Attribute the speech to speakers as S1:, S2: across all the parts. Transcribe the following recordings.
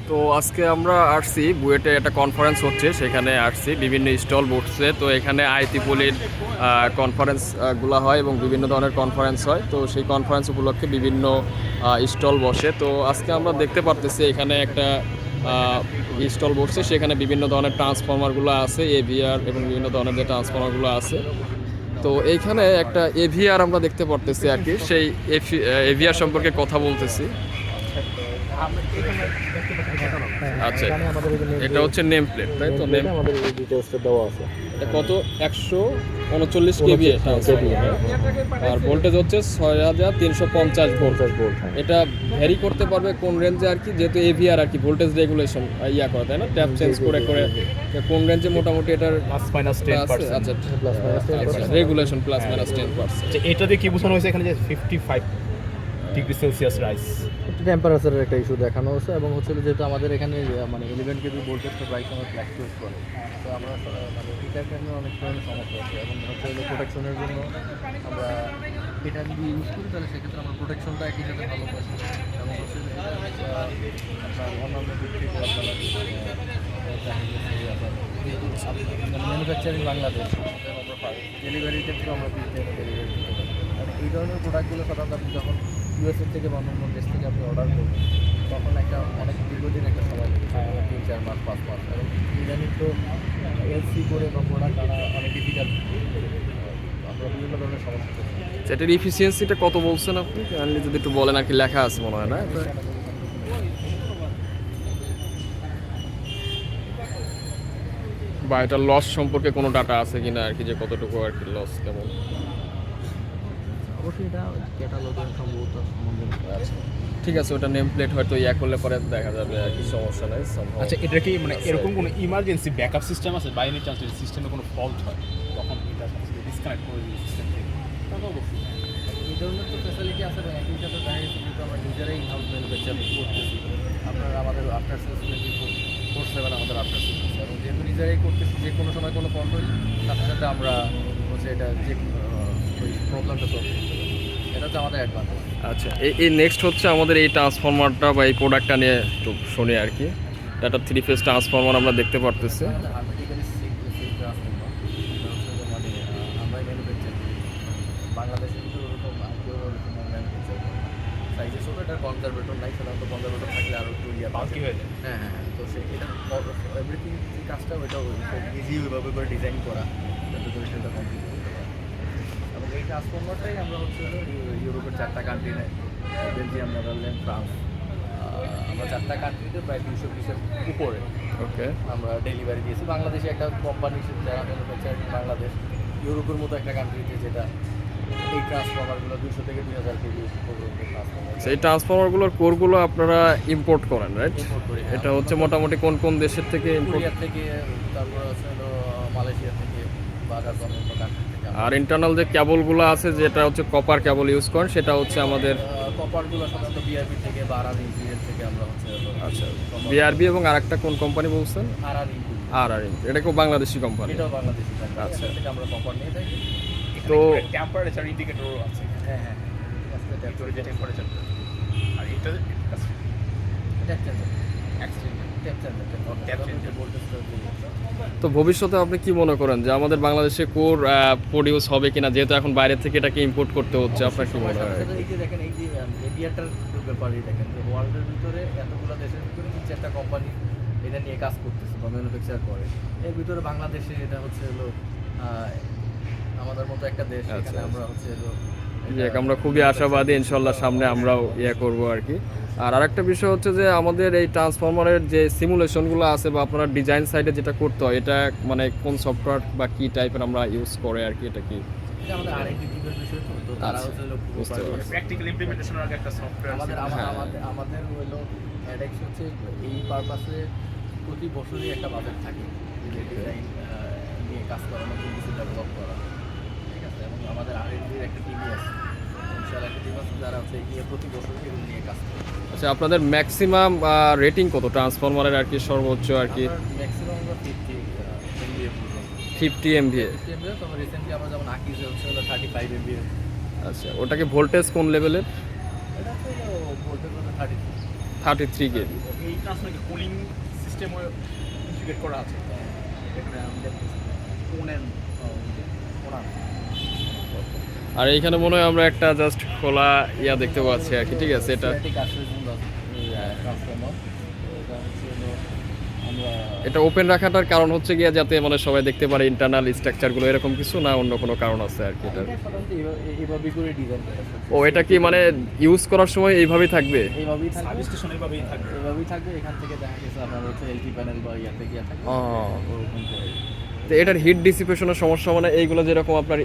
S1: তো আজকে আমরা আসছি বুয়েটে একটা কনফারেন্স হচ্ছে, সেখানে আসছি, বিভিন্ন স্টল বসছে। তো এখানে আইটিপলির কনফারেন্স গুলো হয় এবং বিভিন্ন ধরনের কনফারেন্স হয়। তো সেই কনফারেন্স উপলক্ষে বিভিন্ন স্টল বসে। তো আজকে আমরা দেখতে পারতেছি এখানে একটা স্টল বসছে, সেখানে বিভিন্ন ধরনের ট্রান্সফরমারগুলো আছে, এভিআর এবং বিভিন্ন ধরনের যে ট্রান্সফরমারগুলো আছে। তো এইখানে একটা এভিআর আমরা দেখতে পারতেছি আর কি, সেই এভিআর সম্পর্কে কথা বলতেছি। আচ্ছা,
S2: এখানে আমাদের এই যে নেম
S1: এটা হচ্ছে নেম প্লেট, তাই তো? নেম
S2: আমাদের এই ডিটেইলসটা দেওয়া আছে।
S1: এটা কত? 139 কেভি আর ভোল্টেজ হচ্ছে 6350 ভোল্ট।
S2: 50 ভোল্ট।
S1: এটা ভ্যারি করতে পারবে কোন রেঞ্জে আর কি, যেহেতু এভিআর আর কি ভোল্টেজ রেগুলেশন ইয়া করে, তাই না? ট্যাপ চেঞ্জ করে করে কোন রেঞ্জে মোটামুটি এটার
S3: প্লাস মাইনাস 10%।
S1: আচ্ছা,
S2: plus minus 10%।
S1: Regulation plus minus 10%।
S3: আচ্ছা, এটা দিয়ে কি বোঝানো হয়েছে এখানে যে 55 ডিগ্রি সেলসিয়াস রাইস?
S2: একটু টেম্পারেচারের একটা ইস্যু দেখানো হচ্ছে এবং হচ্ছে যেহেতু আমাদের এখানে মানে 11 কেভি ভোল্টেজটা প্রায় সময় ফ্ল্যাকচুয়েট করে, তো আমরা মানে এটার জন্য অনেক ধরনের সমস্যা আছে এবং হচ্ছে প্রোটেকশনের জন্য আমরা এটা যদি ইউজ করি তাহলে সেক্ষেত্রে আমরা প্রোটেকশনটা একই সাথে ভালো পাচ্ছি এবং হচ্ছে আপনার অন্যান্য দিক থেকে আপনার ম্যানুফ্যাকচারিং বাংলাদেশ আমরা পাই, ডেলিভারির ক্ষেত্রে আমরা ডেলিভারি দিতে পারি। আর এই ধরনের প্রোডাক্টগুলো সাধারণত আপনি যখন ইউএসএ থেকে বা অন্য দেশ থেকে আপনি অর্ডার করবেন তখন একটা অনেক দীর্ঘদিন একটা সময় লেগে যায়, 3-4 মাস 5 মাস। এবং ইদানিং তো এলসি করে বা প্রোডাক্ট আনা অনেক ডিফিকাল্ট, আমরা বিভিন্ন ধরনের সমস্যা করছি।
S1: এটার ইফিসিয়েন্সিটা কত বলছেন আপনি? কাইন্ডলি যদি একটু বলেন আর কি, লেখা আছে মনে হয় না? বা এটা লস সম্পর্কে কোনো ডাটা আছে কিনা আর কি, যে কতটুকু আর কি লস কেমন?
S2: অবশ্যই এটা ক্যাটালগের সম্ভবত সম্বন্ধে আছে।
S1: ঠিক আছে, ওটা নেম প্লেট হয়তো ইয়া করলে পরে দেখা যাবে আর কি, সমস্যা নাই।
S3: আচ্ছা, এটা কি মানে এরকম কোনো ইমার্জেন্সি ব্যাকআপ সিস্টেম আছে? বাই এনি চান্স যদি সিস্টেমে কোনো ফল্ট হয় তখন এটা ডিসকানেক্ট করে দিই সিস্টেম থেকে?
S2: তাহলে অবশ্যই এই ধরনের তো ফ্যাসিলিটি আছে এবং একই সাথে দেখা গেছে কিন্তু আমরা নিজেরাই ইনহাউস ম্যানুফ্যাকচার করতেছি। আপনারা আমাদের আফটার সেলস 24/7 আমাদের আফটার সেলস আছে এবং যেহেতু নিজেরাই করতেছি, যে কোনো সময় কোনো ফল্ট হলে সাথে সাথে আমরা হচ্ছে এটা যে ওই প্রবলেমটা সলভ করতে পারি। এটা হচ্ছে আমাদের অ্যাডভান্টেজ।
S1: আচ্ছা, এই নেক্সট হচ্ছে আমাদের এই ট্রান্সফরমারটা বা এই প্রোডাক্টটা নিয়ে একটু শুনি আর কি। এটা 3 ফেজ ট্রান্সফরমার আমরা দেখতে পারতেছি।
S2: হার্মেটিক্যালি সিল ট্রান্সফরমার মানে আমরাই ম্যানুফ্যাকচার করি বাংলাদেশে, কিন্তু ওরকম কেউ ওরকম ম্যানুফ্যাকচার করে সাইজে ছোটো। এটা কনজারভেটর নাই, সাধারণত কনজারভেটর থাকলে আরও একটু ইয়ে
S3: বাল্কি হয়ে যায়।
S2: হ্যাঁ হ্যাঁ হ্যাঁ। তো সে এটা এভরিথিং যে কাজটা ওইটা ইজি ওইভাবে করে ডিজাইন করা যাতে করে সেটা কমপ্লিট করতে পারে। এবং এই ট্রান্সফরমারটাই আমরা হচ্ছে ইউরোপের 4টা কান্ট্রি নেয়, বেলজিয়াম, নেদারল্যান্ড, ফ্রান্স, আমরা 4টা কান্ট্রিতে প্রায় 200 পিসের উপরে
S1: ওকে,
S2: আমরা ডেলিভারি দিয়েছি। বাংলাদেশে একটা কোম্পানি যারা ম্যানুফ্যাকচারিং বাংলাদেশ, ইউরোপের মতো একটা কান্ট্রিতে, যেটা এই ট্রান্সফরমারগুলো 200 থেকে 2000 কেজি পর্যন্ত ট্রান্সফরমার
S1: সেই ট্রান্সফরমারগুলোর কোরগুলো আপনারা ইম্পোর্ট করেন, রাইট?
S2: ইম্পোর্ট করি।
S1: এটা হচ্ছে মোটামুটি কোন কোন দেশের থেকে ইম্পোর্ট?
S2: কোরিয়া থেকে, তারপর হচ্ছে মালয়েশিয়া থেকে বা অন্য কান্ট্রি থেকে।
S1: আর ইন্টারনাল যে কেবলগুলো আছে, যেটা হচ্ছে কপার কেবল ইউজ করেন, সেটা হচ্ছে আমাদের
S2: কপারগুলো সাধারণত বিআরবি থেকে বা আর থেকে আমরা হচ্ছে
S1: আচ্ছা বিআরবি, এবং আরেকটা কোন কোম্পানি বলছেন?
S2: আর
S1: আর এটা কেউ বাংলাদেশি কোম্পানি?
S2: এটাও বাংলাদেশি কোম্পানি।
S1: আচ্ছা।
S2: থেকে আমরা কপার নিয়ে থাকি।
S1: তো
S3: টেম্পারেচার ইন্ডিকেটরও আছে
S2: হ্যাঁ হ্যাঁ
S3: ভিতরে যে টেম্পারেচার। আর এটা
S1: তো ভবিষ্যতে আপনি কি মনে করেন যে আমাদের বাংলাদেশে কোর প্রডিউস হবে কিনা, যেহেতু এখন বাইরে থেকে এটাকে ইম্পোর্ট করতে হচ্ছে? আপনার কি মনে হয়?
S2: এই যে দেখেন, এই যে এভিয়াটার ব্যাপারে দেখেন যে ওয়ার্ল্ডের ভিতরে এতগুলো দেশের ভিতরে 3-4টা কোম্পানি এটা নিয়ে কাজ করতেছে বা ম্যানুফ্যাকচার করে। এর ভিতরে বাংলাদেশে এটা হচ্ছে হলো আমাদের মতো একটা দেশ, এখানে আমরা হচ্ছে হলো
S1: আমরা খুবই আশাবাদী, ইনশাল্লাহ সামনে আমরাও করব আর কি। আর আরেকটা বিষয় হচ্ছে যে আমাদের এই ট্রান্সফরমারের যে সিমুলেশনগুলো আছে বা আপনার ডিজাইন সাইডে যেটা করতে হয়, এটা মানে কোন সফটওয়্যার বা কি টাইপের আমরা ইউজ করে আর কি? এটা কি
S2: এটা আমাদের আরেকটি টিমের বিষয়, তো তারা হচ্ছে হলো
S1: বুঝতে পারছি।
S3: প্র্যাকটিক্যাল ইমপ্লিমেন্টেশনের আগে একটা সফটওয়্যার
S2: আমাদের আমাদের হলো অ্যাডেক্স হচ্ছে এই পারপাসে প্রতি বছরই একটা বাজেট থাকে যে ডিজাইন নিয়ে কাজ করা, নতুন কিছু ডেভেলপ করা, ঠিক আছে। এবং আমাদের আর&ডির একটা টিমই আছে, ইনশাআল্লাহ একটা টিম আছে যারা হচ্ছে এই নিয়ে প্রতি বছর এগুলো নিয়ে কাজ করে।
S1: আচ্ছা, আপনাদের ম্যাক্সিমাম রেটিং কত ট্রান্সফরমারের আর কি, সর্বোচ্চ আর কি?
S2: ম্যাক্সিমাম আমরা
S1: 50 এমভিএ।
S2: তবে রিসেন্টলি আমরা যেমন আকিজে হচ্ছে হলো 35 এমবিএ।
S1: আচ্ছা, ওটাকে ভোল্টেজ কোন লেভেলের?
S2: এটা হচ্ছে ভোল্টেজ 33।
S1: 33 কেভি।
S2: এই
S3: ট্রান্সফর্মার কুলিং সিস্টেমও ইন্টিগ্রেট করা আছে এখানে আমাদের কোনের ওনার
S1: আর এইখানে মনে হয় আমরা একটা জাস্ট খোলা ইয়া দেখতে পাচ্ছি আর কি, ঠিক আছে? এটা
S2: ট্রান্সফর্মার এটা হচ্ছে হলো আমরা
S1: এটা ওপেন রাখাটার কারণ হচ্ছে গিয়া যাতে মানে সবাই দেখতে পারে ইন্টারনাল স্ট্রাকচারগুলো, এরকম কিছু না অন্য কোনো কারণ আছে আর কি? এটা
S2: এটা সাধারণত এইভাবেই করে ডিজাইন করা হয়।
S1: ও এটা কি মানে ইউজ করার সময় এইভাবেই থাকবে?
S2: এইভাবেই থাকবে,
S3: সার্ভিস স্টেশন এভাবেই থাকবে।
S2: এইভাবেই থাকবে। এখান থেকে দেখা গেছে আপনার হচ্ছে এলটি প্যানেল বা ইয়াতে গিয়ে থাকবে
S1: ও
S2: ওরকম করে।
S1: তো এটার হিট ডিসিপেশনের সমস্যা মানে এইগুলো যেরকম আপনার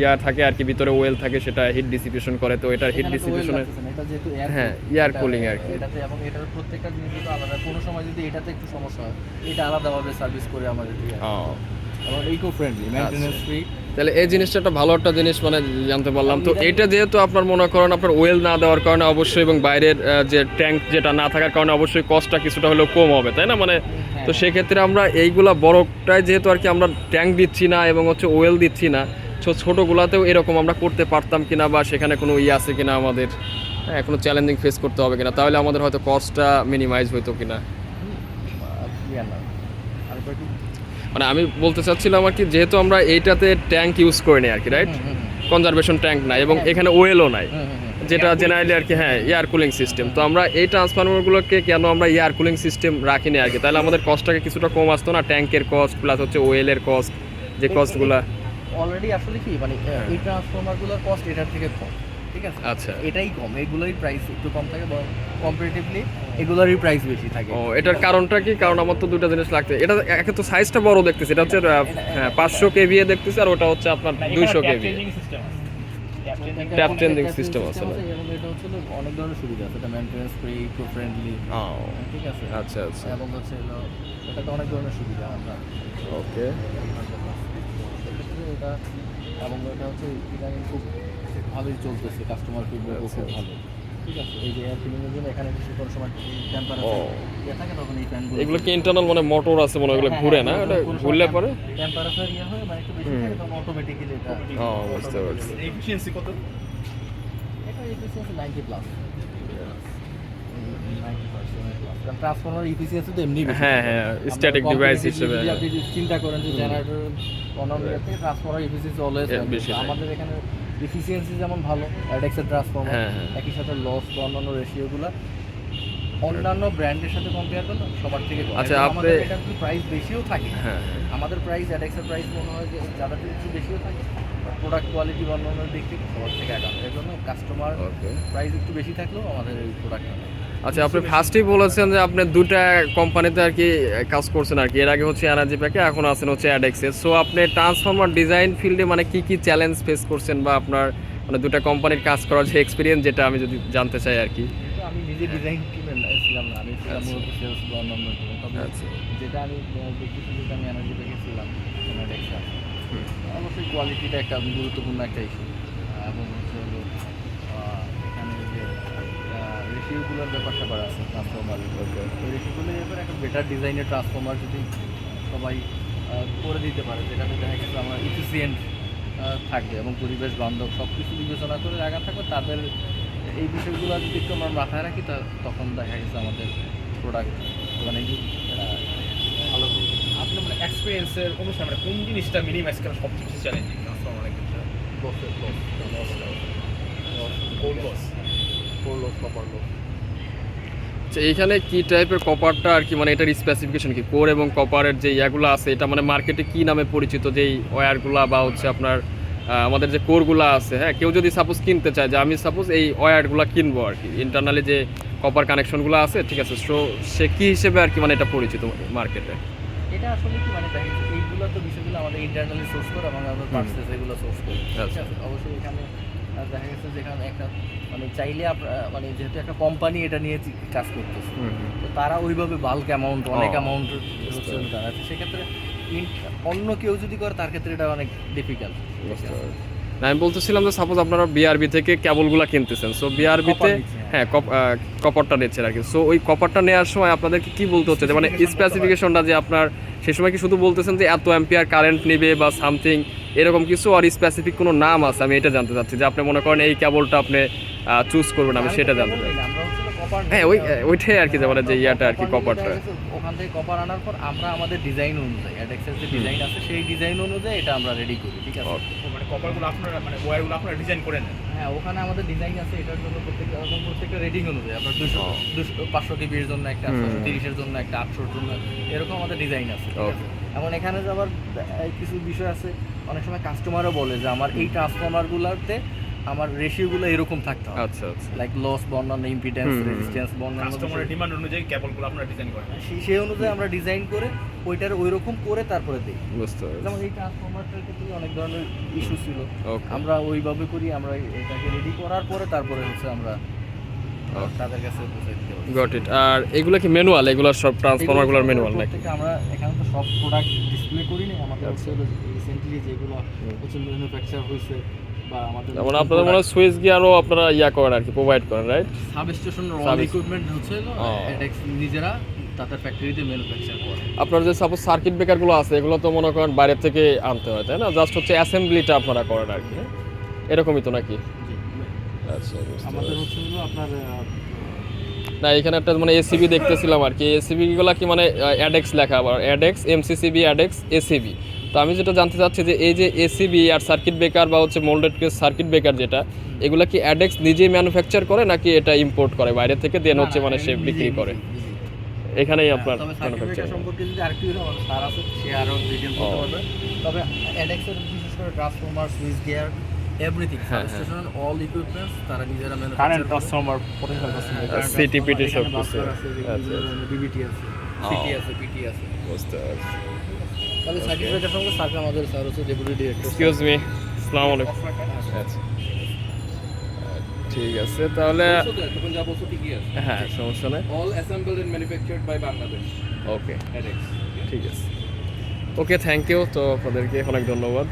S1: ইয়া থাকে আর কি, ভিতরে ওয়েল থাকে সেটা হিট ডিসিপেশন করে, তো এটার হিট
S2: এখানে তো oil
S1: ডিসিপেশনের
S2: লাগতেছে না, এটা যেহেতু
S1: হ্যাঁ, air cooling আর কি।
S2: এটাতে এবং এটার প্রত্যেকটা জিনিস তো আলাদা। কোনো সময় যদি এটাতে একটু সমস্যা হয় এটা আলাদাভাবে সার্ভিস করে আমাদের দিয়ে
S1: ও
S2: এবং ইকো ফ্রেন্ডলি, মেইনটেনেন্স ফ্রি।
S1: তাহলে এই জিনিসটা একটা ভালো একটা জিনিস মানে জানতে পারলাম। তো এটা যেহেতু আপনার মনে করেন আপনার ওয়েল না দেওয়ার কারণে অবশ্যই এবং বাইরের যে ট্যাঙ্ক যেটা না থাকার কারণে অবশ্যই কস্টটা কিছুটা হলেও কম হবে, তাই না? মানে তো সেক্ষেত্রে আমরা এইগুলা বড়টায় যেহেতু আর কি আমরা ট্যাঙ্ক দিচ্ছি না এবং হচ্ছে ওয়েল দিচ্ছি না, ছোটোগুলাতেও এরকম আমরা করতে পারতাম কিনা বা সেখানে কোনো ইয়ে আছে কিনা আমাদের, হ্যাঁ কোনো চ্যালেঞ্জিং ফেস করতে হবে কিনা, তাহলে আমাদের হয়তো কস্টটা মিনিমাইজ হইতো কিনা। মানে আমি বলতে চাচ্ছিলাম আর কি, যেহেতু আমরা এইটাতে ট্যাঙ্ক ইউজ করি না আর কি, রাইট? কনজারভেশন ট্যাঙ্ক নাই এবং এখানে ওয়েলও নাই, যেটা জেনারেলি আর কি হ্যাঁ এয়ার কুলিং সিস্টেম। তো আমরা এই ট্রান্সফরমারগুলোকে কেন আমরা এয়ার কুলিং সিস্টেম রাখি না আর কি? তাহলে আমাদের কস্টটাকে কিছুটা কম আসতো না, ট্যাঙ্কের কস্ট প্লাস হচ্ছে ওয়েলের কস্ট, যে কস্টগুলো
S2: অলরেডি আসলে কি মানে এই ট্রান্সফরমারগুলোর কস্ট এটার থেকে কম, ঠিক আছে?
S1: আচ্ছা
S2: এটাই কম, এগুলোরই প্রাইস একটু কম থাকে বা কম্পারেটিভলি এগুলোরই প্রাইস বেশি থাকে।
S1: ও এটার কারণটা কি? কারণ আমার তো দুটো জিনিস লাগছে, এটা একে তো সাইজটা বড় দেখতেছি, এটা হচ্ছে হ্যাঁ 500 কেভিএ দেখতেছি আর ওটা হচ্ছে আপনার 200 কেভিএ।
S3: সিস্টেম আছে,
S1: ট্যাপ চেঞ্জিং সিস্টেম আছে না?
S2: এবং এটা হচ্ছে হলো অনেক ধরনের সুবিধা আছে, এটা মেইনটেনেন্স ফ্রি, ইকো ফ্রেন্ডলি,
S1: ও
S2: ঠিক আছে?
S1: আচ্ছা আচ্ছা
S2: এবং হচ্ছে হলো এটাতে অনেক ধরনের সুবিধা আমরা
S1: ওকে।
S2: সেক্ষেত্রে এটা এবং এটা হচ্ছে ইদানিং খুব ভালোই চলতেছে, কাস্টমার ফিডব্যাকও খুব ভালো, ঠিক আছে? এই যে এয়ার কুলিংয়ের জন্য এখানে কিছু কোনো সময় টেম্পারেচার ইয়ে থাকে তখন এই ফ্যানগুলো
S1: এগুলো কি ইন্টারনাল মানে মোটর আছে মনে হয়, ওগুলো ঘুরে না? ওটা ঘুরলে পরে
S2: টেম্পারেচার ইয়ে হয় মানে একটু বেশি থাকে তখন অটোমেটিক্যালি এটা
S1: ও বুঝতে পারছি।
S3: এফিসিয়েন্সি কত?
S2: এটা efficiency 90 plus, 90% plus. Transformer efficiency তো এমনি বেশি।
S1: হ্যাঁ হ্যাঁ স্ট্যাটিক ডিভাইস হিসেবে
S2: যদি আপনি যদি চিন্তা করেন যে জেনারেটর অন্যান্য থেকে ট্রান্সফরমার এফিসিয়েন্সি অলওয়েজ
S1: বেশি থাকে।
S2: আমাদের এখানে এফিসিয়েন্সি যেমন ভালো অ্যাডেক্সের ট্রান্সফরমার,
S1: হ্যাঁ, হ্যাঁ।
S2: একই সাথে লস বা অন্যান্য রেশিওগুলো অন্যান্য ব্র্যান্ডের সাথে কম্পেয়ার করলে সবার থেকে কম।
S1: আচ্ছা,
S2: এবং
S1: আপনি-
S2: আমাদের এটা একটু প্রাইস বেশিও থাকে।
S1: হ্যাঁ
S2: আমাদের প্রাইস অ্যাডেক্সের প্রাইস মনে হয় যে যাদের থেকে একটু বেশিও থাকে, প্রোডাক্ট কোয়ালিটি বা অন্যান্য দিক থেকে সবার থেকে একান্ত। এর জন্য কাস্টমার
S1: ওকে।
S2: প্রাইস একটু বেশি থাকলেও আমাদের এই প্রোডাক্টটা
S1: আচ্ছা আপনি ফার্স্টেই বলেছেন যে আপনি দুটা কোম্পানিতে আর কি কাজ করছেন আর কি, এর আগে হচ্ছে এনার্জি প্যাকে, এখন আছেন হচ্ছে অ্যাডেক্সে। সো আপনি ট্রান্সফরমার ডিজাইন ফিল্ডে মানে কি কি চ্যালেঞ্জ ফেস করছেন বা আপনার মানে দুটা কোম্পানির কাজ করার যে এক্সপিরিয়েন্স, যেটা আমি যদি জানতে চাই আর কি।
S2: কিন্তু আমি নিজে ডিজাইন টিমে ছিলাম না, আমি ছিলাম
S1: আচ্ছা।
S2: মূলত সেলস বা অন্যান্য টিমে। তবে
S1: আচ্ছা।
S2: যেটা আমি দেখতেছি, যেটা আমি এনার্জি প্যাকে ছিলাম অ্যাডেক্সে, অবশ্যই কোয়ালিটিটা একটা গুরুত্বপূর্ণ একটা ইস্যু। এবং হচ্ছে হলো এখানে যে রেশিওগুলোর ব্যাপারটা করা আছে ট্রান্সফরমারের, ওই রেশিওগুলোর ব্যাপারে একটা বেটার ডিজাইনের ট্রান্সফরমার যদি সবাই করে দিতে পারে, যেটাতে দেখা গেছে আমার ইফিসিয়েন্ট থাকবে এবং পরিবেশ বান্ধব সব কিছু বিবেচনা করে জায়গা থাকবে, তাদের এই বিষয়গুলো যদি একটু আমরা মাথায় রাখি তখন দেখা গেছে আমাদের প্রোডাক্ট মানে
S3: ভালো করবে। আপনার মানে এক্সপিরিয়েন্সের অনুসারে মানে কোন জিনিসটা মিনিমাইজ করা সবচেয়ে বেশি চ্যালেঞ্জিং ট্রান্সফরমারের ক্ষেত্রে? Core loss,
S2: copper loss.
S1: আচ্ছা এইখানে কি টাইপের কপারটা আর কি, মানে এটার স্পেসিফিকেশন কি? কোর এবং কপারের যে ইয়াগুলো আছে এটা মানে মার্কেটে কি নামে পরিচিত, যেই ওয়্যারগুলা বা হচ্ছে আপনার আমাদের যে কোরগুলো আছে, হ্যাঁ কেউ যদি সাপোজ কিনতে চায় যে আমি সাপোজ এই ওয়্যারগুলো কিনবো আর কি, ইন্টারনালি যে কপার কানেকশনগুলো আছে, ঠিক আছে? সো সে কী হিসেবে আর কি মানে এটা পরিচিত মার্কেটে?
S2: এটা আসলে কি মানে দেখা গেছে এইগুলো তো বিষয়গুলো আমাদের ইন্টারনালি সোর্স করে এবং আমরা পার্সেস এগুলো সোর্স করি, ঠিক
S1: আচ্ছা।
S2: আছে? অবশ্যই এখানে দেখা গেছে যেখানে একটা মানে চাইলে মানে যেহেতু একটা কোম্পানি এটা নিয়ে কাজ করতেছে, তো তারা ওইভাবে বাল্ক অ্যামাউন্ট অনেক অ্যামাউন্ট হচ্ছে তারা, সেক্ষেত্রে অন্য কেউ যদি করে তার ক্ষেত্রে এটা অনেক ডিফিকাল্ট।
S1: না আমি বলতেছিলাম যে সাপোজ আপনারা বিআরবি থেকে কেবলগুলো কিনতেছেন, সো বিআরবিতে হ্যাঁ কপারটা নিচ্ছেন আর কি। সো ওই কপারটা নেওয়ার সময় আপনাদেরকে কি বলতে হচ্ছে, যে মানে স্পেসিফিকেশনটা যে আপনার সেই সময় কি শুধু বলতেছেন যে এত অ্যাম্পিয়ার কারেন্ট নেবে বা সামথিং এরকম কিছু, আর স্পেসিফিক কোনো নাম আছে? আমি এটা জানতে চাচ্ছি যে আপনি মনে করেন এই কেবলটা আপনি চুজ করবেন, আমি সেটা জানতে চাই।
S2: আমরা হচ্ছে কপার
S1: হ্যাঁ ওইটাই আর কি, যেমন যে ইয়াটা আর কি কপারটা।
S2: ওখান থেকে কপার আনার পর আমরা আমাদের ডিজাইন অনুযায়ী অ্যাডেক্সের যে ডিজাইন আছে সেই ডিজাইন অনুযায়ী এটা আমরা রেডি করি, ঠিক আছে?
S3: মানে কপারগুলো আপনারা মানে ওয়্যারগুলো আপনারা ডিজাইন করে নেন?
S2: হ্যাঁ, ওখানে আমাদের ডিজাইন আছে এটার জন্য প্রত্যেকটা রেটিং অনুযায়ী আপনার 500 কেবির জন্য একটা, 630-এর জন্য একটা, 800-এর জন্য এরকম আমাদের ডিজাইন আছে, ঠিক আছে? এখন এখানে যে আবার কিছু বিষয় আছে, অনেক সময় কাস্টমারও বলে যে আমার এই ট্রান্সফরমারগুলোতে আমার রেশিওগুলো এরকম থাকতে হবে,
S1: আচ্ছা আচ্ছা,
S2: লাইক লস বর্ণনা, ইম্পিডেন্স, রেজিস্ট্যান্স বর্ণনা,
S3: কাস্টমারের ডিমান্ড অনুযায়ী কেবলগুলো আপনারা ডিজাইন করেন?
S2: সেই অনুযায়ী আমরা ডিজাইন করে ওইটার ওইরকম করে তারপরে দিই।
S1: বুঝতে পারছি।
S2: যেমন এই ট্রান্সফরমারটার ক্ষেত্রে অনেক ধরনের ইস্যু ছিল,
S1: ওকে,
S2: আমরা ওইভাবে করি, আমরা এটাকে রেডি করার পরে তারপরে হচ্ছে আমরা তাদের কাছে পৌঁছে দিতে পারি।
S1: Got it. আর এগুলো কি ম্যানুয়াল? এগুলো সব ট্রান্সফরমারগুলোর ম্যানুয়াল নাকি?
S2: প্রত্যেকটা আমরা এখানে তো সব প্রোডাক্ট ডিসপ্লে করি না, আমাদের হচ্ছে রিসেন্টলি যেগুলো হচ্ছে ম্যানুফ্যাকচার হয়েছে বা আমাদের
S1: যেমন আপনাদের মনে হয় সুইচ গিয়ারও আপনারা ইয়া করেন আর কি, প্রোভাইড করেন, রাইট?
S2: সাবস্টেশন অল ইকুইপমেন্ট হচ্ছে অ্যাডেক্স নিজেরা তাদের ফ্যাক্টরিতে ম্যানুফ্যাকচার করে।
S1: আপনার যে সাপোজ সার্কিট ব্রেকারগুলো আছে এগুলো তো মনে করেন বাইরে থেকে আনতে হয়, তাই না? জাস্ট হচ্ছে অ্যাসেম্বলিটা আপনারা করেন আর কি, এরকমই তো নাকি? আচ্ছা,
S2: আমাদের হচ্ছে হলো আপনার
S1: না এখানে একটা মানে এসিবি দেখতেছিলাম আর কি, এসিবি গুলো কি মানে অ্যাডেক্স লেখা, আবার অ্যাডেক্স, এমসিসিবি, অ্যাডেক্স, এসিবি। তো আমি যেটা জানতে চাচ্ছি যে এই যে এসিবি আর সার্কিট ব্রেকার বা হচ্ছে মোল্ডেড সার্কিট ব্রেকার যেটা, এগুলা কি অ্যাডেক্স নিজেই ম্যানুফ্যাকচার করে নাকি এটা ইম্পোর্ট করে বাইরে থেকে, দেন হচ্ছে মানে সে বিক্রি করে? এখানেই আপনার
S2: তবে সার্কিট ব্রেকার সম্পর্কে যদি আরেকটু স্যার আছে, সে আরো ডিটেইল বলতে পারবে। তবে অ্যাডেক্সের বিশেষ করে transformer, switch gear, everything, substation all equipments তারা নিজেরা ম্যানুফ্যাকচার করে।
S3: কারেন্ট ট্রান্সফরমার, পোটেনশিয়াল ট্রান্সফরমার,
S1: সিটিপিটি সব কিছু।
S2: আচ্ছা, বিবিটি আছে, সিটি আছে, পিটি আছে।
S1: বুঝতে পারছি।
S2: তবে সার্কিট ব্রেকার সঙ্গে স্যার আমাদের স্যার হচ্ছে ডেপুটি ডিরেক্টর।
S1: এক্সকিউজ মি, আসসালামু আলাইকুম। আচ্ছা, ঠিক আছে তাহলে।
S2: তখন যা বলছো ঠিকই আছে।
S1: হ্যাঁ, সমস্যা নেই।
S2: All assembled and manufactured by Bangladesh.
S1: Okay,
S2: অ্যাডেক্স।
S1: ঠিক আছে। Okay, thank you. তো আপনাদেরকে অনেক ধন্যবাদ।